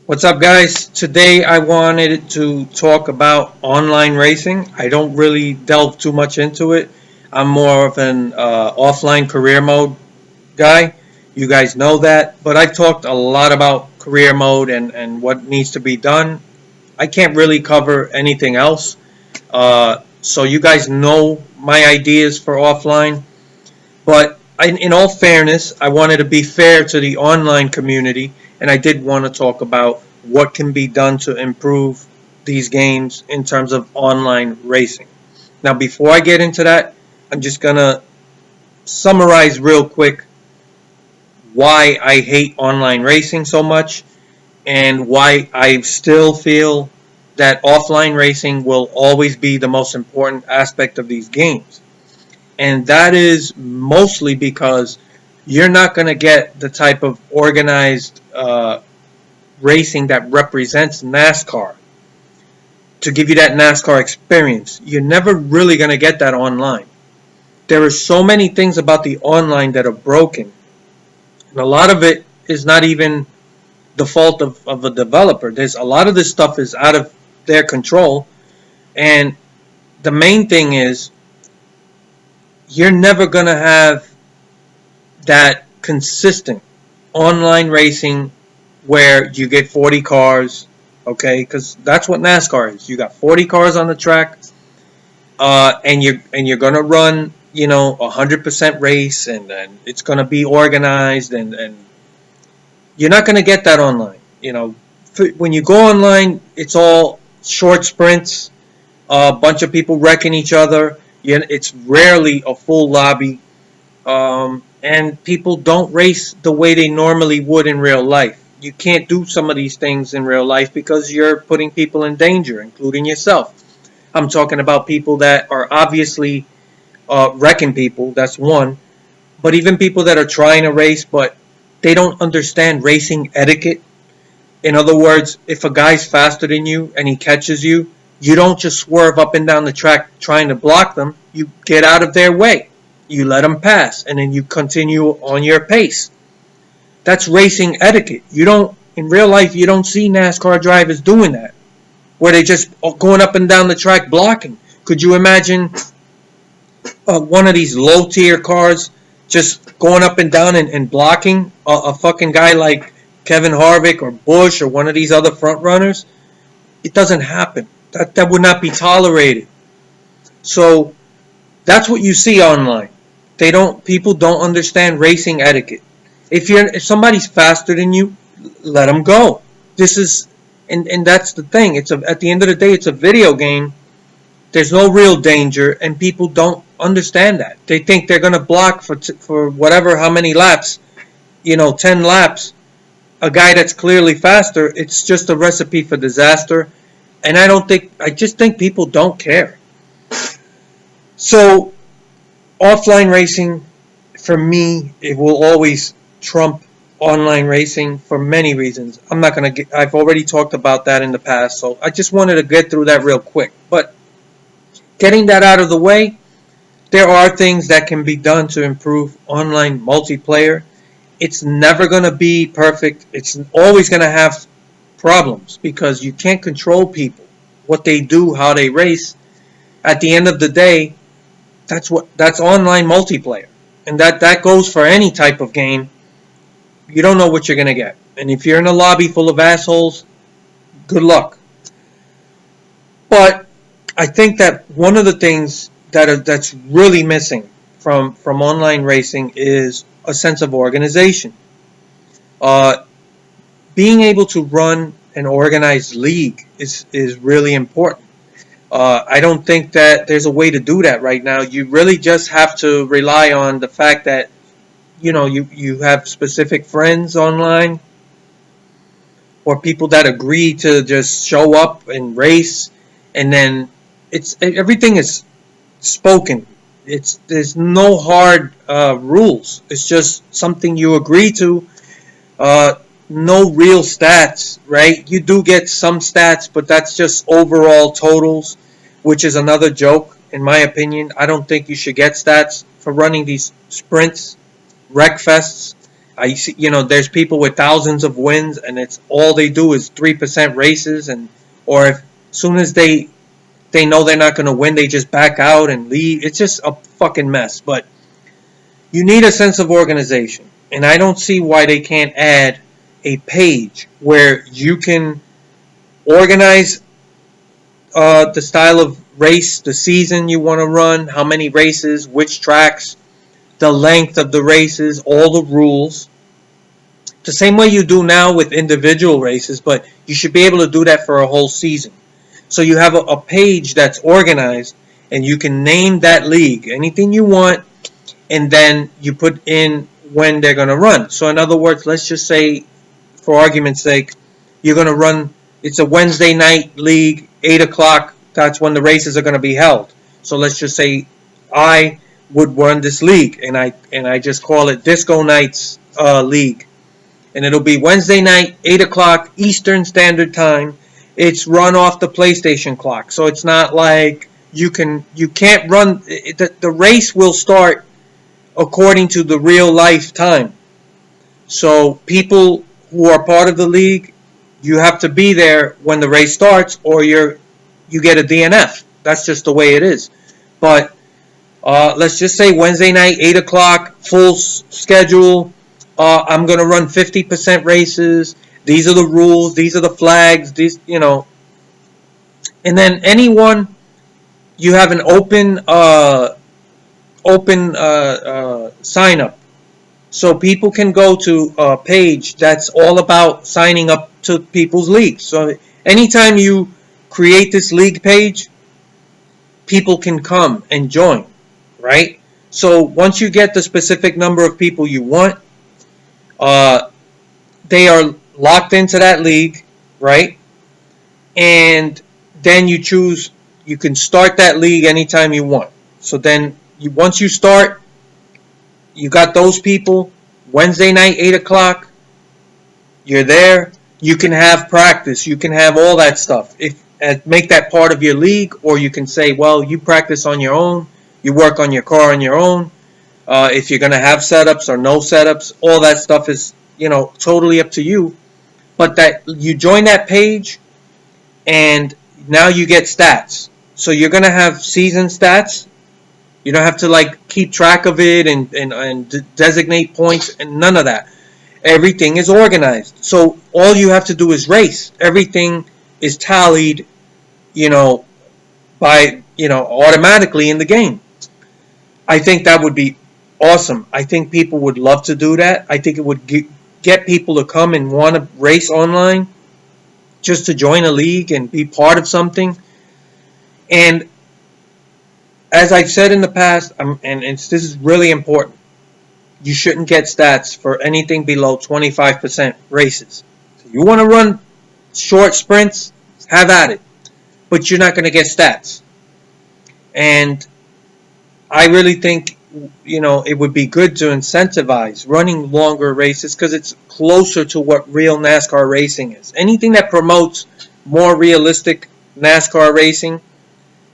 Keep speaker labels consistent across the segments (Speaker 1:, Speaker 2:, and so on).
Speaker 1: What's up, guys? Today I wanted to talk about online racing. I don't really delve too much into it. I'm more of an offline career mode guy. You guys know that. But I've talked a lot about career mode and what needs to be done. I can't really cover anything else. So you guys know my ideas for offline. But in all fairness, I wanted to be fair to the online community, and I did want to talk about what can be done to improve these games in terms of online racing. Now, before I get into that, I'm just going to summarize real quick why I hate online racing so much and why I still feel that offline racing will always be the most important aspect of these games. And that is mostly because you're not going to get the type of organized racing that represents NASCAR to give you that NASCAR experience. You're never really going to get that online. There are so many things about the online that are broken, and a lot of it is not even the fault of a developer. There's a lot of this stuff is out of their control, and the main thing is you're never going to have that consistent online racing where you get 40 cars, okay? Because that's what NASCAR is. You got 40 cars on the track, and you're gonna run, 100% race, and it's gonna be organized, and you're not gonna get that online. When you go online, it's all short sprints, a bunch of people wrecking each other. It's rarely a full lobby, and people don't race the way they normally would in real life. You can't do some of these things in real life because you're putting people in danger, including yourself. I'm talking about people that are obviously wrecking people. That's one. But even people that are trying to race, but they don't understand racing etiquette. In other words, if a guy's faster than you and he catches you, you don't just swerve up and down the track trying to block them. You get out of their way. You let them pass, and then you continue on your pace. That's racing etiquette. In real life, you don't see NASCAR drivers doing that, where they just going up and down the track blocking. Could you imagine one of these low tier cars just going up and down and blocking a fucking guy like Kevin Harvick or Bush or one of these other front runners? It doesn't happen. That would not be tolerated. So that's what you see online. People don't understand racing etiquette. If somebody's faster than you, let them go. And that's the thing. At the end of the day, it's a video game. There's no real danger, and people don't understand that. They think they're going to block for whatever, how many laps, 10 laps. A guy that's clearly faster, it's just a recipe for disaster. And I just think people don't care. So, offline racing, for me, it will always trump online racing for many reasons. I've already talked about that in the past, so I just wanted to get through that real quick. But getting that out of the way, there are things that can be done to improve online multiplayer. It's never going to be perfect. It's always going to have problems because you can't control people, what they do, how they race. At the end of the day, that's online multiplayer. And that goes for any type of game. You don't know what you're going to get. And if you're in a lobby full of assholes, good luck. But I think that one of the things that's really missing from online racing is a sense of organization. Being able to run an organized league is really important. I don't think that there's a way to do that right now. You really just have to rely on the fact that you have specific friends online or people that agree to just show up and race, and then everything is spoken. There's no hard rules. It's just something you agree to. No real stats, right? You do get some stats, but that's just overall totals, which is another joke, in my opinion. I don't think you should get stats for running these sprints, wreck fests. I see, there's people with thousands of wins, and it's all they do is 3% races, and or if soon as they know they're not going to win, they just back out and leave. It's just a fucking mess. But you need a sense of organization, and I don't see why they can't add a page where you can organize the style of race, the season you want to run, how many races, which tracks, the length of the races, all the rules. The same way you do now with individual races, but you should be able to do that for a whole season. So you have a page that's organized, and you can name that league anything you want, and then you put in when they're going to run. So in other words, let's just say, for argument's sake, you're going to run, it's a Wednesday night league, 8 o'clock, that's when the races are going to be held. So let's just say I would run this league, and I just call it Disco Nights League. And it'll be Wednesday night, 8 o'clock, Eastern Standard Time. It's run off the PlayStation clock. So it's not like you can't run, the race will start according to the real life time. So people who are part of the league, you have to be there when the race starts, or you get a DNF. That's just the way it is. But let's just say Wednesday night, 8 o'clock, full schedule. I'm going to run 50% races. These are the rules. These are the flags. And then anyone, you have an open sign up. So people can go to a page that's all about signing up to people's leagues. So anytime you create this league page, people can come and join, right? So once you get the specific number of people you want, they are locked into that league, right? And then you can start that league anytime you want. So then once you start, you got those people, Wednesday night, 8 o'clock, you're there. You can have practice. You can have all that stuff. Make that part of your league, or you can say, well, you practice on your own. You work on your car on your own. If you're going to have setups or no setups, all that stuff is, totally up to you. But that you join that page, and now you get stats. So you're going to have season stats. You don't have to keep track of it and designate points and none of that. Everything is organized. So all you have to do is race. Everything is tallied, automatically in the game. I think that would be awesome. I think people would love to do that. I think it would get people to come and want to race online just to join a league and be part of something. And as I've said in the past, this is really important, you shouldn't get stats for anything below 25% races. So you want to run short sprints, have at it. But you're not going to get stats. And I really think, it would be good to incentivize running longer races because it's closer to what real NASCAR racing is. Anything that promotes more realistic NASCAR racing,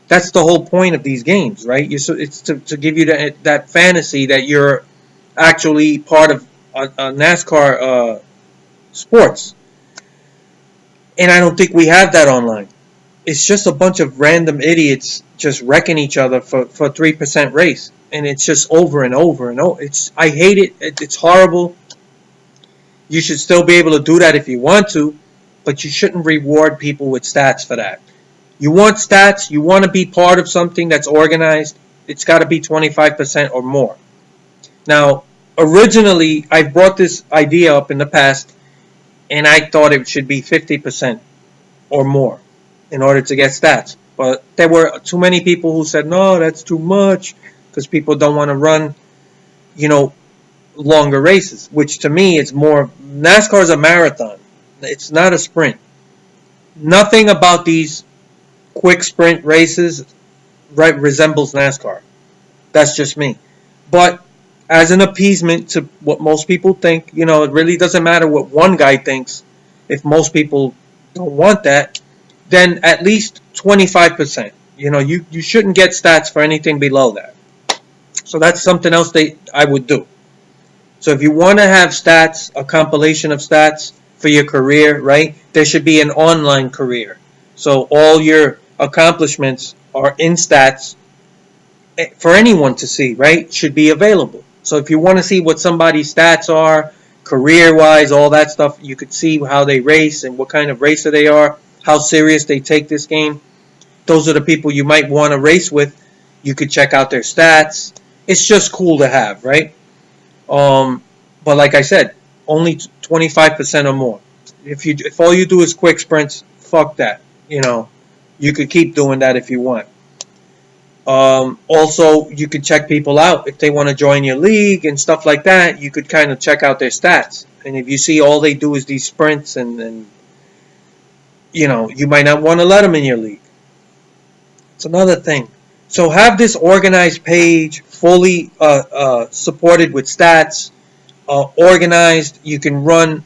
Speaker 1: that's the whole point of these games, right? It's to give you that fantasy that you're actually part of a NASCAR sports. And I don't think we have that online. It's just a bunch of random idiots just wrecking each other for 3% race. And it's just over and over and over. I hate it. It's horrible. You should still be able to do that if you want to, but you shouldn't reward people with stats for that. You want stats, you want to be part of something that's organized, it's got to be 25% or more. Now, originally, I've brought this idea up in the past, and I thought it should be 50% or more in order to get stats. But there were too many people who said, no, that's too much, because people don't want to run, longer races, which to me is more, NASCAR is a marathon. It's not a sprint. Nothing about these quick sprint races resembles NASCAR. That's just me. But as an appeasement to what most people think, it really doesn't matter what one guy thinks. If most people don't want that, then at least 25%. You shouldn't get stats for anything below that. So that's something else I would do. So if you want to have stats, a compilation of stats for your career, right, there should be an online career. So all your accomplishments are in stats for anyone to see, right? Should be available. So if you want to see what somebody's stats are, career-wise, all that stuff, you could see how they race and what kind of racer they are, how serious they take this game. Those are the people you might want to race with. You could check out their stats. It's just cool to have, right? But like I said, only 25% or more. If all you do is quick sprints, fuck that. You could keep doing that if you want. Also, you could check people out if they want to join your league and stuff like that. You could kind of check out their stats, and if you see all they do is these sprints, and you might not want to let them in your league. It's another thing. So have this organized page, fully supported with stats, organized. You can run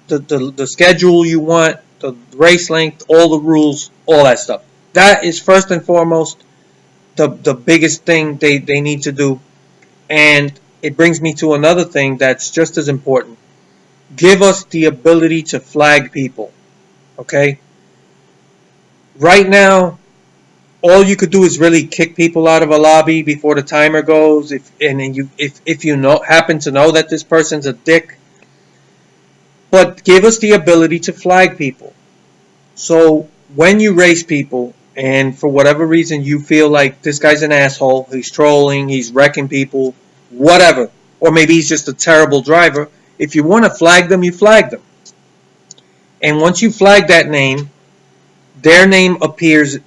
Speaker 1: the schedule you want, the race length, all the rules, all that stuff. That is first and foremost the biggest thing they need to do. And it brings me to another thing that's just as important. Give us the ability to flag people. Okay? Right now, all you could do is really kick people out of a lobby before the timer goes. If you happen to know that this person's a dick. But give us the ability to flag people. So when you race people, and for whatever reason you feel like this guy's an asshole, he's trolling, he's wrecking people, whatever, or maybe he's just a terrible driver, if you want to flag them, you flag them. And once you flag that name, their name appears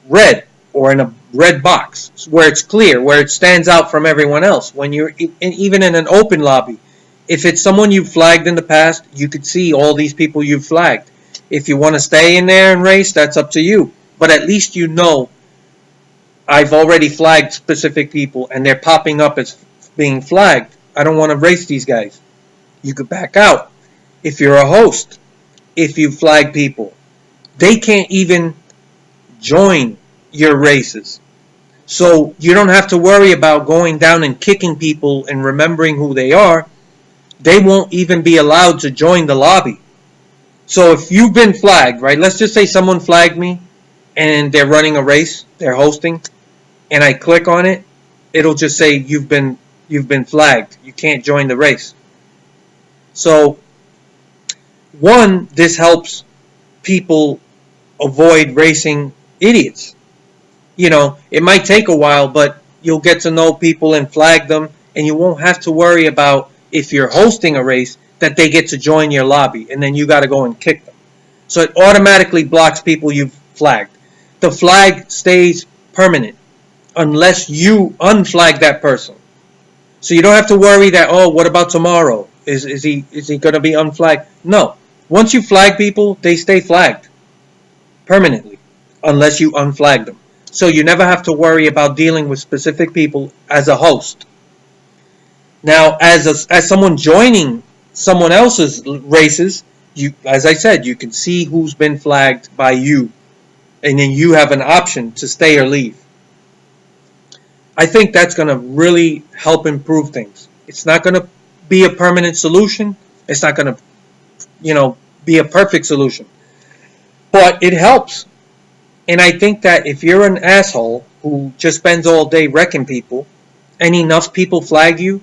Speaker 1: red or in a red box where it's clear, where it stands out from everyone else. When you're even in an open lobby, if it's someone you've flagged in the past, you could see all these people you've flagged. If you want to stay in there and race, that's up to you. But at least you know I've already flagged specific people and they're popping up as being flagged. I don't want to race these guys. You could back out. If you're a host, if you flag people, they can't even join your races. So you don't have to worry about going down and kicking people and remembering who they are. They won't even be allowed to join the lobby. So if you've been flagged, right? Let's just say someone flagged me and they're running a race, they're hosting, and I click on it, it'll just say you've been flagged. You can't join the race. So one, this helps people avoid racing idiots. It might take a while, but you'll get to know people and flag them, and you won't have to worry about, if you're hosting a race, that they get to join your lobby, and then you got to go and kick them. So it automatically blocks people you've flagged. The flag stays permanent unless you unflag that person. So you don't have to worry that, oh, what about tomorrow? Is he going to be unflagged? No. Once you flag people, they stay flagged permanently unless you unflag them. So you never have to worry about dealing with specific people as a host. Now, as someone joining someone else's races, as I said, you can see who's been flagged by you, and then you have an option to stay or leave. I think that's going to really help improve things. It's not going to be a permanent solution. It's not going to, be a perfect solution. But it helps. And I think that if you're an asshole who just spends all day wrecking people, and enough people flag you,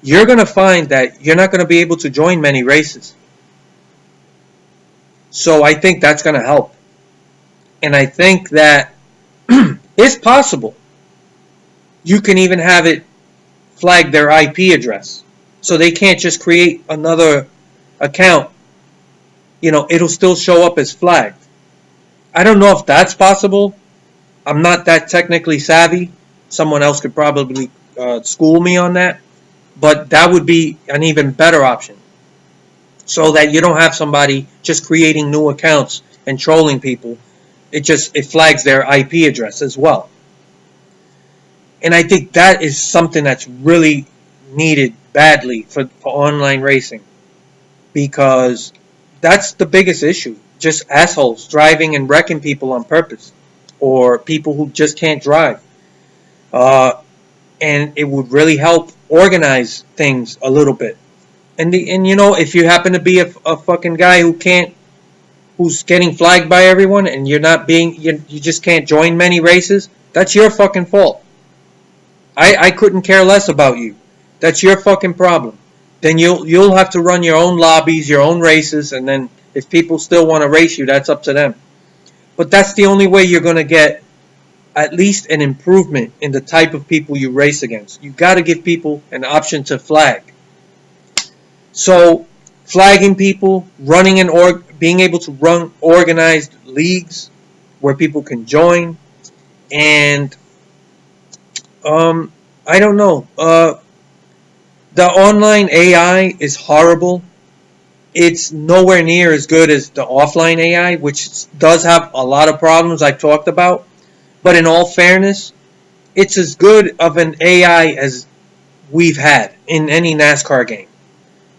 Speaker 1: you're going to find that you're not going to be able to join many races. So I think that's going to help. And I think that it's possible. You can even have it flag their IP address. So they can't just create another account. It'll still show up as flagged. I don't know if that's possible. I'm not that technically savvy. Someone else could probably school me on that. But that would be an even better option. So that you don't have somebody just creating new accounts and trolling people. It flags their IP address as well. And I think that is something that's really needed badly for online racing. Because that's the biggest issue. Just assholes driving and wrecking people on purpose. Or people who just can't drive. And it would really help organize things a little bit. And you know, if you happen to be a fucking guy who's getting flagged by everyone, and you're not being, you just can't join many races, that's your fucking fault. I couldn't care less about you. That's your fucking problem. Then you'll have to run your own lobbies, your own races, and then if people still want to race you, that's up to them. But that's the only way you're going to get at least an improvement in the type of people you race against. You got to give people an option to flag. So flagging people, running being able to run organized leagues where people can join, and I don't know. The online AI is horrible. It's nowhere near as good as the offline AI, which does have a lot of problems I've talked about. But in all fairness, it's as good of an AI as we've had in any NASCAR game.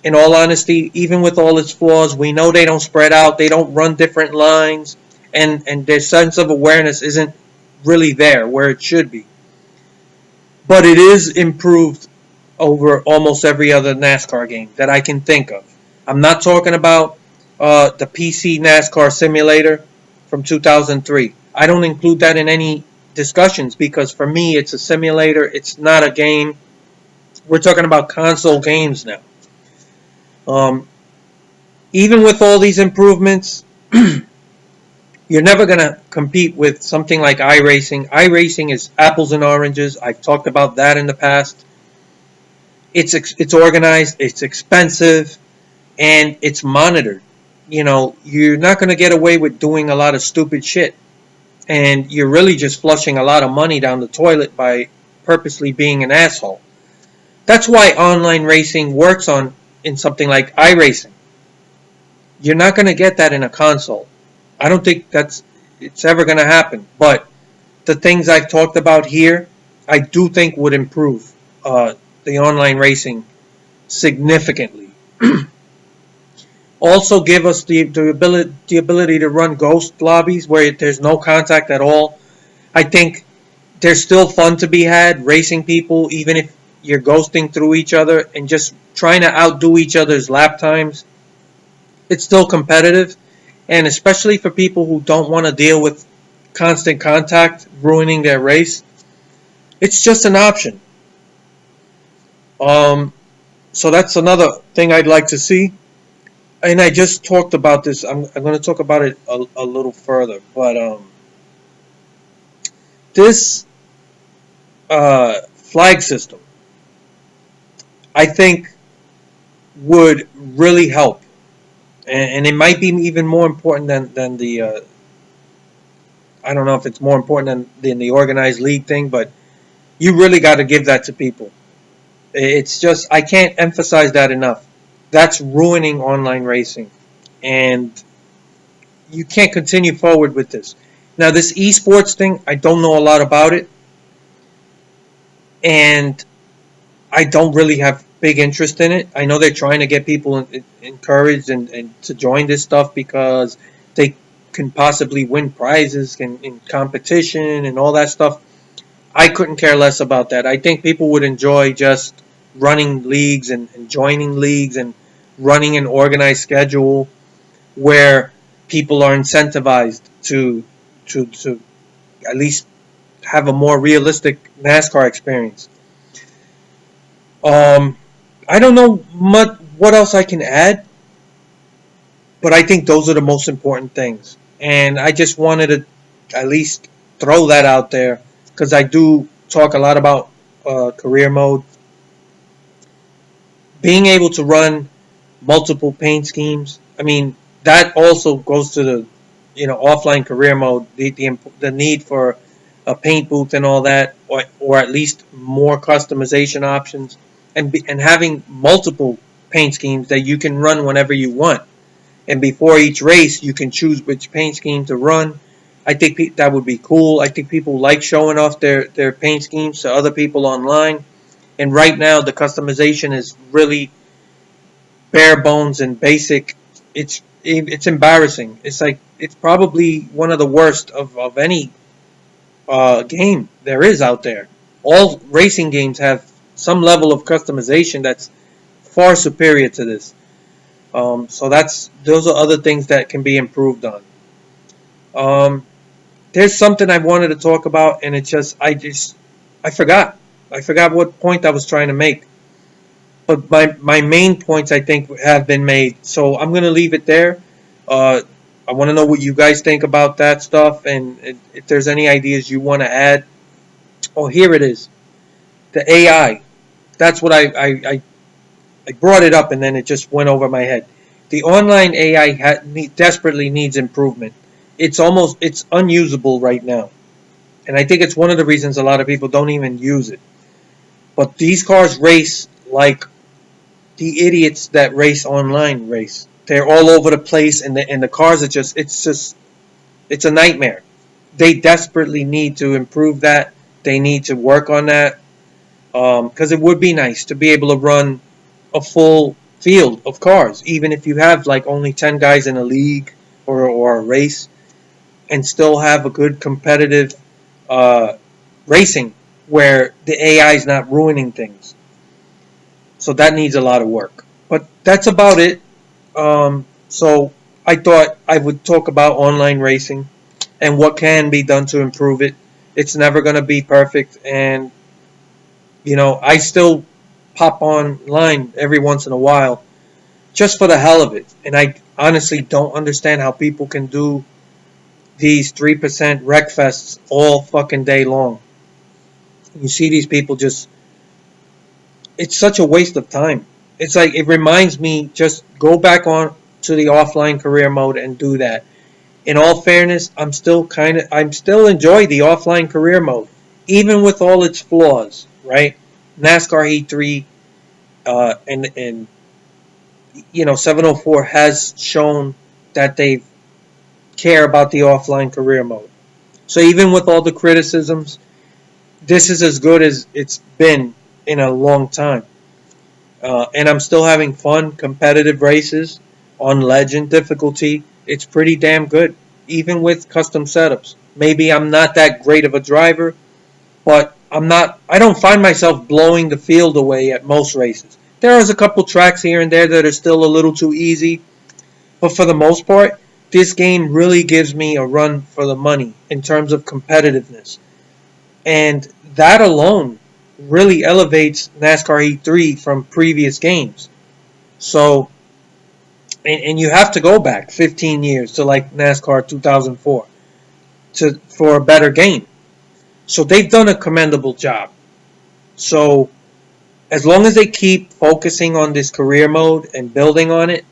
Speaker 1: In all honesty, even with all its flaws, we know they don't spread out, they don't run different lines, and their sense of awareness isn't really there where it should be. But it is improved over almost every other NASCAR game that I can think of. I'm not talking about the PC NASCAR simulator from 2003. I don't include that in any discussions because for me it's a simulator, it's not a game. We're talking about console games now. Even with all these improvements, you're never going to compete with something like iRacing. iRacing is apples and oranges. I've talked about that in the past. It's organized, it's expensive, and it's monitored. You know, you're not going to get away with doing a lot of stupid shit. And you're really just flushing a lot of money down the toilet by purposely being an asshole. That's why online racing works in something like iRacing. You're not going to get that in a console. I don't think it's ever going to happen. But the things I've talked about here, I do think would improve the online racing significantly. Also give us the ability to run ghost lobbies where there's no contact at all. I think there's still fun to be had racing people, even if you're ghosting through each other and just trying to outdo each other's lap times. It's still competitive, and especially for people who don't want to deal with constant contact ruining their race, it's just an option. So that's another thing I'd like to see. And I just talked about this. I'm going to talk about it a little further. But this flag system, I think, would really help. And it might be even more important than the... I don't know if it's more important than the organized league thing, but you really got to give that to people. It's just, I can't emphasize that enough. That's ruining online racing. And you can't continue forward with this. Now, this esports thing, I don't know a lot about it. And I don't really have big interest in it. I know they're trying to get people encouraged and to join this stuff because they can possibly win prizes in competition and all that stuff. I couldn't care less about that. I think people would enjoy just running leagues and joining leagues and running an organized schedule where people are incentivized to at least have a more realistic NASCAR experience. I don't know what else I can add, but I think those are the most important things. And I just wanted to at least throw that out there because I do talk a lot about career mode. Being able to run multiple paint schemes, I mean, that also goes to the offline career mode, the need for a paint booth and all that, or at least more customization options, and having multiple paint schemes that you can run whenever you want. And before each race, you can choose which paint scheme to run. I think that would be cool. I think people like showing off their paint schemes to other people online. And right now, the customization is really bare bones and basic. It's embarrassing. It's probably one of the worst of any game there is out there. All racing games have some level of customization that's far superior to this. So those are other things that can be improved on. Um, there's something I wanted to talk about, and I forgot. I forgot what point I was trying to make. But my main points I think have been made. So I'm gonna leave it there. Uh, I want to know what you guys think about that stuff, and if there's any ideas you want to add. Oh, here it is. The AI. That's what I brought it up, and then it just went over my head. The online AI desperately needs improvement. It's unusable right now, and I think it's one of the reasons a lot of people don't even use it. But these cars race like the idiots that race online race. They're all over the place, and the cars are just it's a nightmare. They desperately need to improve that. They need to work on that, because it would be nice to be able to run a full field of cars, even if you have like only 10 guys in a league or a race, and still have a good competitive uh, racing where the AI is not ruining things. So that needs a lot of work. But that's about it. So I thought I would talk about online racing and what can be done to improve it. It's never going to be perfect, and I still pop online every once in a while just for the hell of it. And I honestly don't understand how people can do these 3% wreck fests all fucking day long. You see these people just, it's such a waste of time. It's like, it reminds me, just go back on to the offline career mode and do that. In all fairness, I'm still enjoy the offline career mode, even with all its flaws, right? NASCAR Heat 3 and 704 has shown that they care about the offline career mode. So even with all the criticisms, this is as good as it's been in a long time. And I'm still having fun, competitive races on Legend difficulty. It's pretty damn good, even with custom setups. Maybe I'm not that great of a driver, but I don't find myself blowing the field away at most races. There is a couple tracks here and there that are still a little too easy, but for the most part, this game really gives me a run for the money in terms of competitiveness. And that alone really elevates NASCAR Heat 3 from previous games. So, and you have to go back 15 years to like NASCAR 2004 for a better game. So they've done a commendable job. So as long as they keep focusing on this career mode and building on it,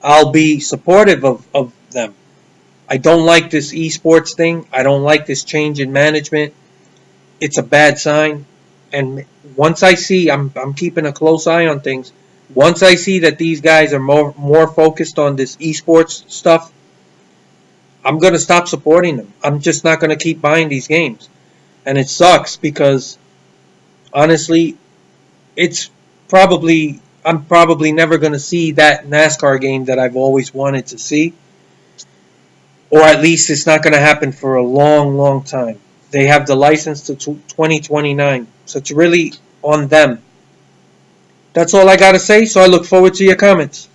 Speaker 1: I'll be supportive of them. I don't like this esports thing. I don't like this change in management. It's a bad sign. And once I see, I'm keeping a close eye on things. Once I see that these guys are more focused on this esports stuff, I'm going to stop supporting them. I'm just not going to keep buying these games. And it sucks because, honestly, I'm probably never going to see that NASCAR game that I've always wanted to see. Or at least it's not going to happen for a long, long time. They have the license to 2029. So it's really on them. That's all I got to say, so I look forward to your comments.